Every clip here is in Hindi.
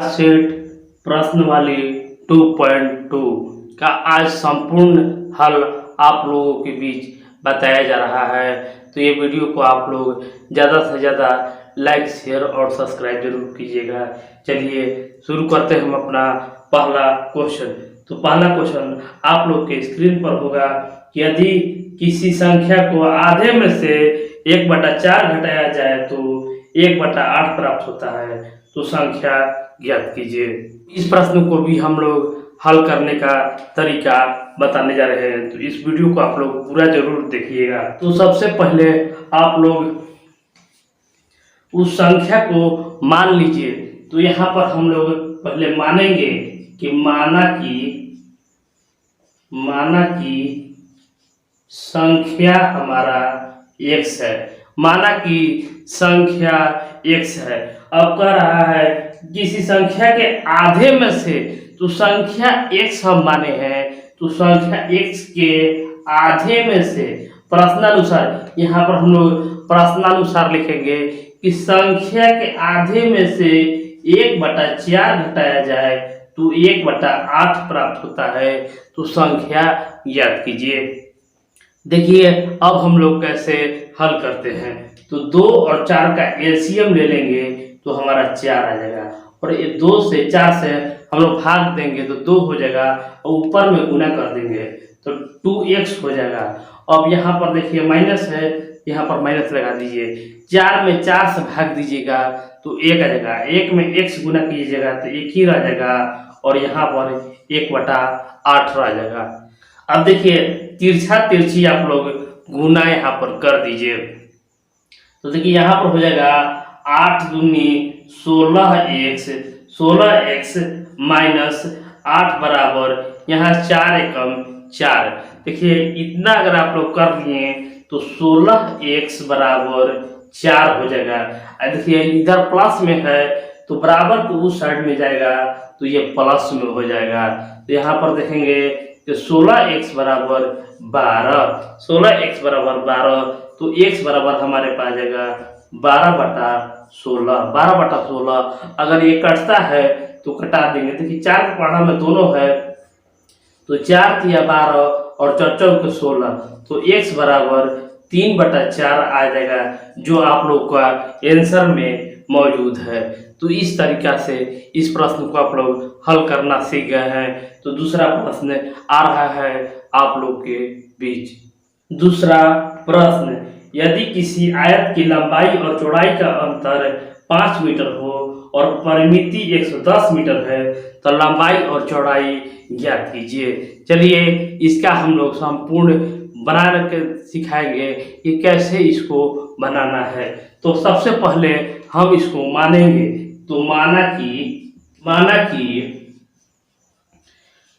सेट प्रश्नवाली 2.2 का आज संपूर्ण हल आप लोगों के बीच बताया जा रहा है। तो ये वीडियो को आप लोग ज़्यादा से ज़्यादा लाइक शेयर और सब्सक्राइब जरूर कीजिएगा। चलिए शुरू करते हैं हम अपना पहला क्वेश्चन। तो पहला क्वेश्चन आप लोग के स्क्रीन पर होगा कि यदि किसी संख्या को आधे में से 1/4 घटाया जाए तो 1/8 प्राप्त होता है, तो संख्या ज्ञात कीजिए। इस प्रश्न को भी हम लोग हल करने का तरीका बताने जा रहे हैं, तो इस वीडियो को आप लोग पूरा जरूर देखिएगा। तो सबसे पहले आप लोग उस संख्या को मान लीजिए। तो यहाँ पर हम लोग पहले मानेंगे कि माना कि संख्या हमारा x है। माना कि संख्या x है। अब कह रहा है किसी संख्या के आधे में से, तो संख्या x हम माने हैं, तो संख्या x के आधे में से प्रश्नानुसार, यहाँ पर हम लोग प्रश्नानुसार लिखेंगे कि संख्या के आधे में से 1/4 घटाया जाए तो 1/8 प्राप्त होता है, तो संख्या याद कीजिए। देखिए अब हम लोग कैसे हल करते हैं। तो 2 और 4 का एलसीएम ले लेंगे तो हमारा 4 आ जाएगा, और ये 2 से 4 से हम लोग भाग देंगे तो 2 हो जाएगा, और ऊपर में गुना कर देंगे तो 2x हो जाएगा। अब यहाँ पर देखिए माइनस है, यहाँ पर माइनस लगा दीजिए। 4 में 4 से भाग दीजिएगा तो 1 आ जाएगा। 1 में x गुना कीजिएगा तो 1 ही रह जाएगा, और यहाँ पर 1/8 रह जाएगा। अब देखिए तिरछा तिरछी आप लोग गुना यहाँ पर कर दीजिए। तो देखिए यहाँ पर हो जाएगा 8 दूनी 16x, 16x माइनस 8 बराबर यहाँ 4 एकम 4। देखिए इतना अगर आप लोग कर लिए तो 16x बराबर 4 हो जाएगा। देखिए इधर प्लस में है तो बराबर को उस साइड में जाएगा तो ये प्लस में हो जाएगा। तो यहाँ पर देखेंगे कि 16x बराबर 12, 16x बराबर 12, तो x बराबर हमारे पास जाएगा 12/16। 12/16 अगर ये कटता है तो कटा देंगे। देखिए 4 के पढ़ा में दोनों है, तो 4 तिया 12 और 4 चौक 16, तो x बराबर 3/4 आ जाएगा, जो आप लोग का आंसर में मौजूद है। तो इस तरीका से इस प्रश्न को आप लोग हल करना सीख गए हैं। तो दूसरा प्रश्न आ रहा है आप लोग के बीच। दूसरा प्रश्न, यदि किसी आयत की लंबाई और चौड़ाई का अंतर 5 मीटर हो और परिमिति 110 मीटर है तो लंबाई और चौड़ाई ज्ञात कीजिए। चलिए इसका हम लोग संपूर्ण बना के सिखाएंगे कि कैसे इसको बनाना है। तो सबसे पहले हम इसको मानेंगे। तो माना कि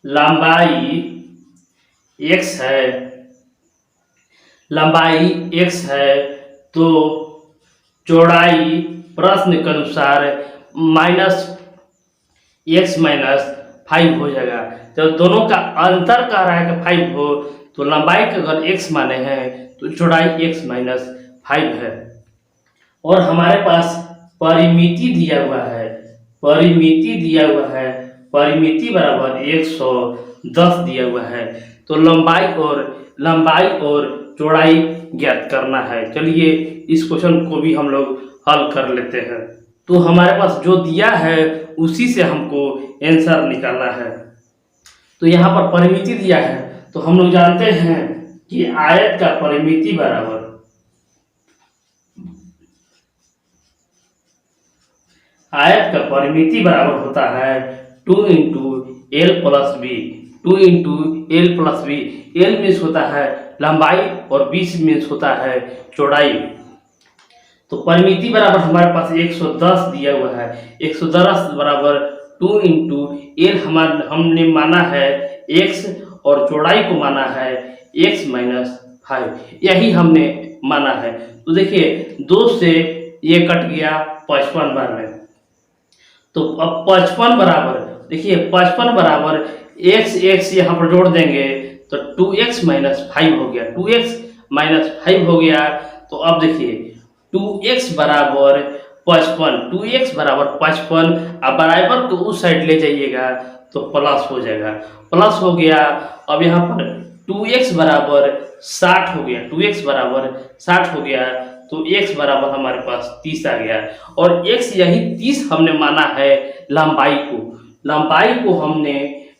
लंबाई x है, लंबाई x है, तो चौड़ाई प्रश्न के अनुसार -x - 5 हो जाएगा। तो दोनों का अंतर कह रहा है कि 5 हो, तो लंबाई का अगर x माने हैं तो चौड़ाई x - 5 है। और हमारे पास परिमिति दिया हुआ है, परिमिति बराबर 110 दिया हुआ है। तो लंबाई और चौड़ाई ज्ञात करना है। चलिए इस क्वेश्चन को भी हम लोग हल कर लेते हैं। तो हमारे पास जो दिया है उसी से हमको आंसर निकालना है। तो यहाँ पर परिमिति दिया है, तो हम लोग जानते हैं कि आयत का परिमिति बराबर होता है 2 × L + B। 2 × L + B। L means होता है लंबाई और B मीन्स होता है चौड़ाई। तो परिमिति बराबर हमारे पास 110 दिया हुआ है। 110 बराबर 2 × L हमने माना है x, और चौड़ाई को माना है x - 5, यही हमने माना है। तो देखिए 2 से ये कट गया 55 बार में, तो अब 55 बराबर, देखिए 55 बराबर x यहाँ पर जोड़ देंगे तो 2x - 5 हो गया। 2x - 5 हो गया। तो अब देखिए 2x बराबर 55, 2x बराबर 55। अब बराबर को उस साइड ले जाइएगा तो प्लस हो जाएगा, प्लस हो गया। अब यहाँ पर 2x बराबर 60 हो गया, 2x बराबर 60 हो गया, तो x बराबर हमारे पास 30 आ गया। और x यही 30 हमने माना है लंबाई को, लंबाई को हमने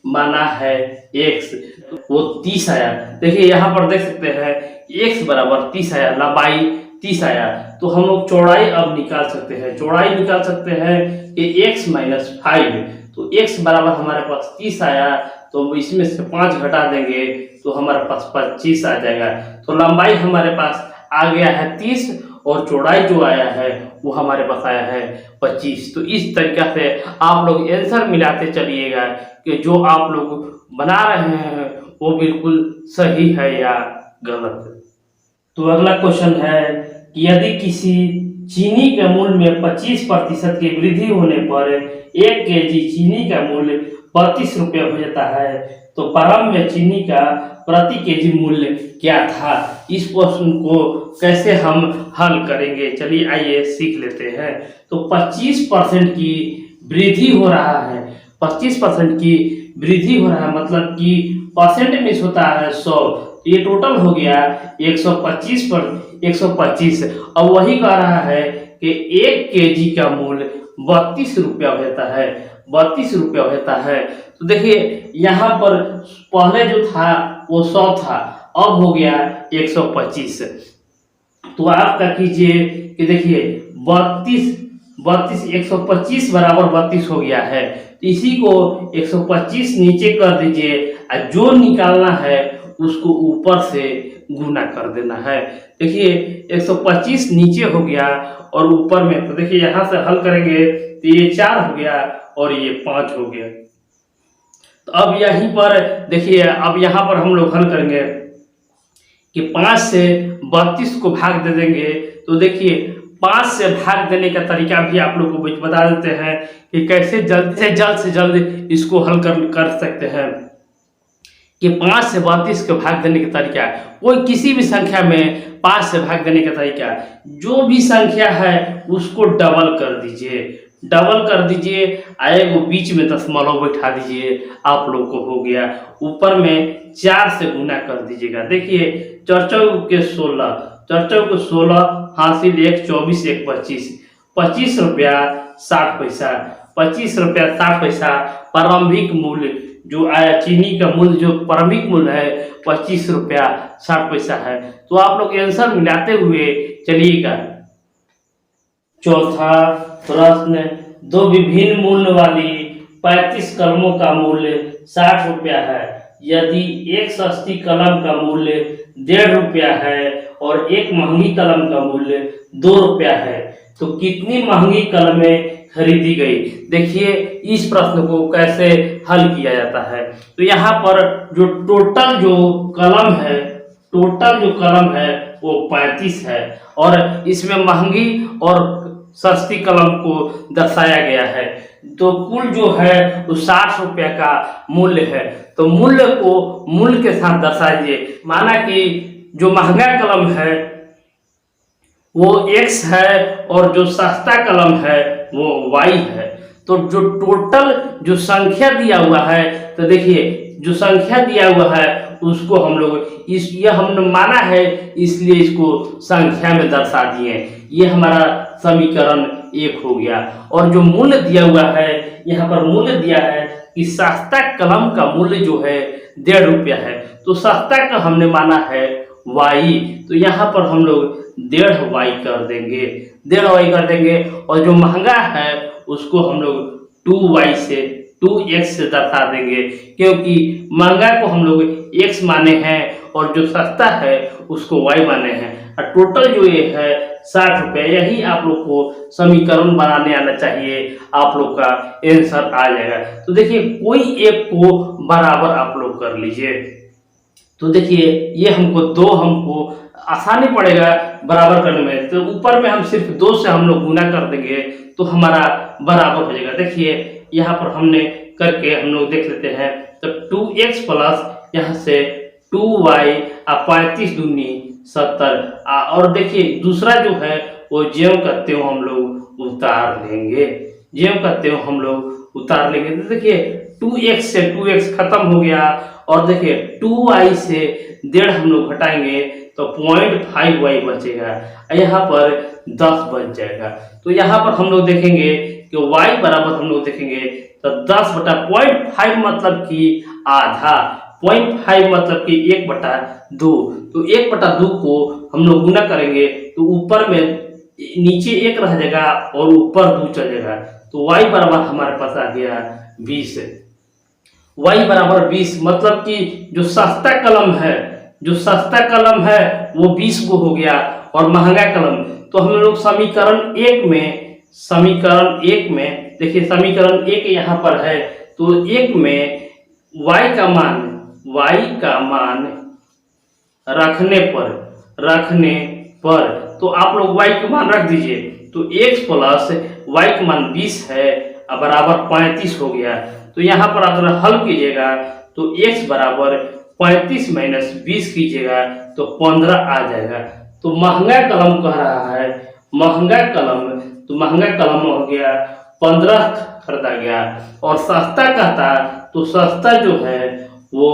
माना है x, वो 30 आया। देखिए यहाँ पर देख सकते हैं x बराबर 30 आया, लंबाई 30 आया। तो हम लोग चौड़ाई अब निकाल सकते हैं, चौड़ाई निकाल सकते हैं कि x माइनस 5, तो x बराबर हमारे पास 30 आया, तो इसमें से 5 घटा देंगे तो हमारे पास 25 आ जाएगा। तो लंबाई हमारे पास आ गया है 30 और चौड़ाई जो आया है वो हमारे पास आया है 25। तो इस तरीका से आप लोग आंसर मिलाते चलिएगा कि जो आप लोग बना रहे हैं वो बिल्कुल सही है या गलत। तो अगला क्वेश्चन है कि यदि किसी चीनी के मूल्य में 25% की वृद्धि होने पर 1 केजी चीनी का मूल्य 32 रुपये हो जाता है, तो प्रारंभ में चीनी का प्रति केजी मूल्य क्या था। इस प्रश्न को कैसे हम हल करेंगे, चलिए आइए सीख लेते हैं। तो 25% की वृद्धि हो रहा है, 25% की वृद्धि हो रहा है मतलब कि परसेंट में होता है 100, ये टोटल हो गया 125 पर 125। अब वही कह रहा है कि 1 केजी का मूल्य 32 रुपया होता है, 32 रुपया होता है। तो देखिए यहाँ पर पहले जो था वो 100 था, अब हो गया 125। तो आप क्या कीजिए कि देखिए 32 125 बराबर 32 हो गया है, तो इसी को 125 नीचे कर दीजिए और जो निकालना है उसको ऊपर से गुना कर देना है। देखिए 125 नीचे हो गया और ऊपर में, तो देखिए यहाँ से हल करेंगे तो ये 4 हो गया और ये 5 हो गया। तो अब यहीं पर देखिए, अब यहाँ पर हम लोग हल करेंगे कि 5 से 32 को भाग दे देंगे। तो देखिए 5 से भाग देने का तरीका भी आप लोग को बता देते हैं कि कैसे जल्द से जल्द इसको हल कर सकते हैं। कि 5 से 32 को भाग देने का तरीका, कोई किसी भी संख्या में 5 से भाग देने का तरीका, जो भी संख्या है उसको डबल कर दीजिए, डबल कर दीजिए, आएगा बीच में दशमलव बैठा दीजिए, आप लोग को हो गया। ऊपर में 4 से गुना कर दीजिएगा। देखिए 4 के 16, 4 को 16 हासिल 1 24 1 25, 25 रुपया 60 पैसा, 25 रुपया 60 पैसा प्रारंभिक मूल्य जो आया, चीनी का मूल्य जो प्रारंभिक मूल्य है 25 रुपया 60 पैसा है। तो आप लोग आंसर मिलाते हुए चलिएगा। चौथा प्रश्न, दो विभिन्न मूल्य वाली 35 कलमों का मूल्य 60 रुपया है। यदि एक सस्ती कलम का मूल्य 1.5 रुपया है और एक महंगी कलम का मूल्य 2 रुपया है, तो कितनी महंगी कलमें खरीदी गई। देखिए इस प्रश्न को कैसे हल किया जाता है। तो यहाँ पर जो टोटल जो कलम है, टोटल जो कलम है वो 35 है और इसमें महंगी और सस्ती कलम को दर्शाया गया है। तो कुल जो है वो 60 रुपये का मूल्य है। तो मूल्य को मूल्य के साथ दर्शाइए, माना कि जो महंगा कलम है वो x है और जो सस्ता कलम है वो y है। तो जो टोटल जो संख्या दिया हुआ है, तो देखिए जो संख्या दिया हुआ है उसको हम लोग ये हमने माना है, इसलिए इसको संख्या में दर्शा दिए। ये हमारा समीकरण 1 हो गया। और जो मूल्य दिया हुआ है, यहाँ पर मूल्य दिया है कि सस्ता कलम का मूल्य जो है 1.5 रुपया है, तो सस्ता का हमने माना है y, तो यहाँ पर हम लोग 1.5 y कर देंगे, 1.5 y कर देंगे। और जो महंगा है उसको हम लोग 2y से 2x से दर्शा देंगे, क्योंकि महंगा को हम लोग x माने हैं और जो सस्ता है उसको y माने हैं। और टोटल जो ये है 60 रुपये। यही आप लोग को समीकरण बनाने आना चाहिए, आप लोग का आंसर आ जाएगा। तो देखिए कोई एक को बराबर आप लोग कर लीजिए। तो देखिए ये हमको आसानी पड़ेगा बराबर करने में, तो ऊपर में हम सिर्फ 2 से हम लोग गुना कर देंगे तो हमारा बराबर हो जाएगा। देखिए यहाँ पर हमने करके हम लोग देख लेते हैं। तो 2x प्लस यहाँ से 2y 35 दूनी 70। और देखिए दूसरा जो है वो ज्यों करते हो हम लोग उतार लेंगे। ज्यों करते हो हम लोग उतार लेंगे। तो देखिए 2x से 2x खत्म हो गया और देखिए 2y से 1.5 हम लोग घटाएंगे तो 0.5y बचेगा। यहाँ पर 10 बच जाएगा। तो यहाँ पर हम लोग देखेंगे कि y बराबर हम लोग देखेंगे तो 10 बटा 0.5 मतलब कि आधा, 0.5 मतलब कि 1/2। तो 1/2 को हम लोग गुना करेंगे तो ऊपर में नीचे 1 रह जाएगा और ऊपर 2 चल जाएगा। तो y बराबर हमारे पास आ गया 20। y बराबर 20 मतलब कि जो सस्ता कलम है वो 20 को हो गया और महंगा कलम। तो हम लोग समीकरण एक में देखिए समीकरण 1 यहाँ पर है। तो 1 में y का मान रखने पर तो आप लोग y का मान रख दीजिए। तो x प्लस y का मान 20 है बराबर 35 हो गया। तो यहाँ पर अगर हल कीजिएगा तो x बराबर 35 माइनस 20 कीजिएगा तो 15 आ जाएगा। तो महंगा कलम कह रहा है, महंगा कलम हो गया 15 खरीदा गया और सस्ता कहता तो सस्ता जो है वो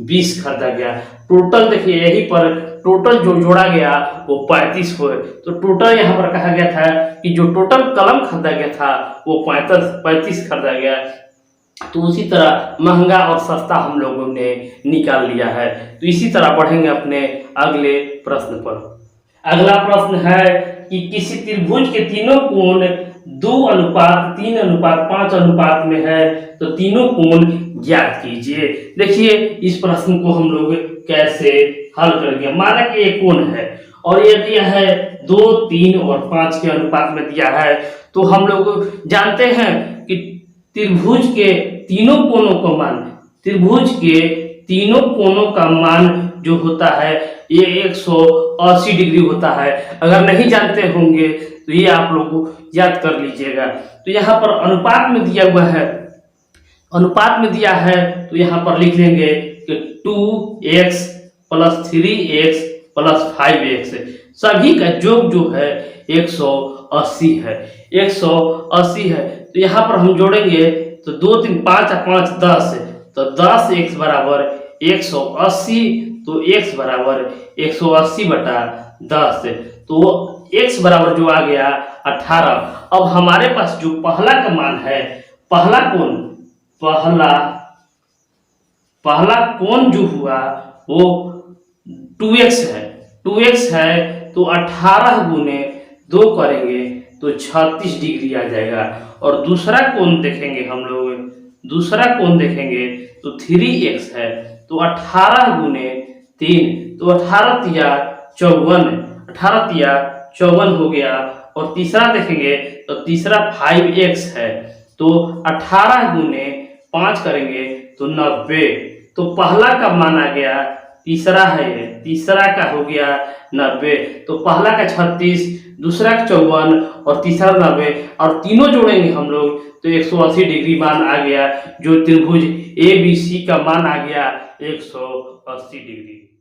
20 खरीदा गया। टोटल देखिए यहीं पर टोटल जो जोड़ा गया वो 35 हुए। तो टोटल यहाँ पर कहा गया था कि जो टोटल कलम खरीदा गया था वो 35 खरीदा गया। तो उसी तरह महंगा और सस्ता हम लोगों ने निकाल लिया है। तो इसी तरह बढ़ेंगे अपने अगले प्रश्न पर। अगला प्रश्न है कि किसी त्रिभुज के तीनों कोण 2:3:5 में है तो तीनों कोण ज्ञात कीजिए। देखिए इस प्रश्न को हम लोग कैसे हल करेंगे। माना कि एक कोण है और ये दिया है 2, 3 और 5 के अनुपात में दिया है। तो हम लोग जानते हैं कि त्रिभुज के तीनों कोणों का मान जो होता है ये 180 डिग्री होता है। अगर नहीं जानते होंगे तो ये आप लोग याद कर लीजिएगा। तो यहाँ पर अनुपात में दिया है तो यहाँ पर लिख लेंगे कि 2x + 3x + 5x सभी का योग जो है 180 है। 180 है तो यहाँ पर हम जोड़ेंगे तो 2, 3, 5 और 5 10 तो 10x बराबर 180। तो x बराबर 180/10 तो x बराबर जो आ गया 18। अब हमारे पास जो पहला का मान है, पहला कोण जो हुआ वो 2x है। तो 18 गुने 2 करेंगे तो 36 डिग्री आ जाएगा। और दूसरा कोण देखेंगे हम लोग, तो 3x है। तो 18 गुने 3 तो 18 तिया 54 हो गया। और तीसरा देखेंगे तो तीसरा 5x है। तो 18 गुने 5 करेंगे तो 90। तो पहला का मान आ गया, तीसरा का हो गया 90। तो पहला का 36, दूसरा का 54 और तीसरा 90 और तीनों जोड़ेंगे हम लोग तो 180 डिग्री मान आ गया। जो त्रिभुज ABC का मान आ गया 180 डिग्री।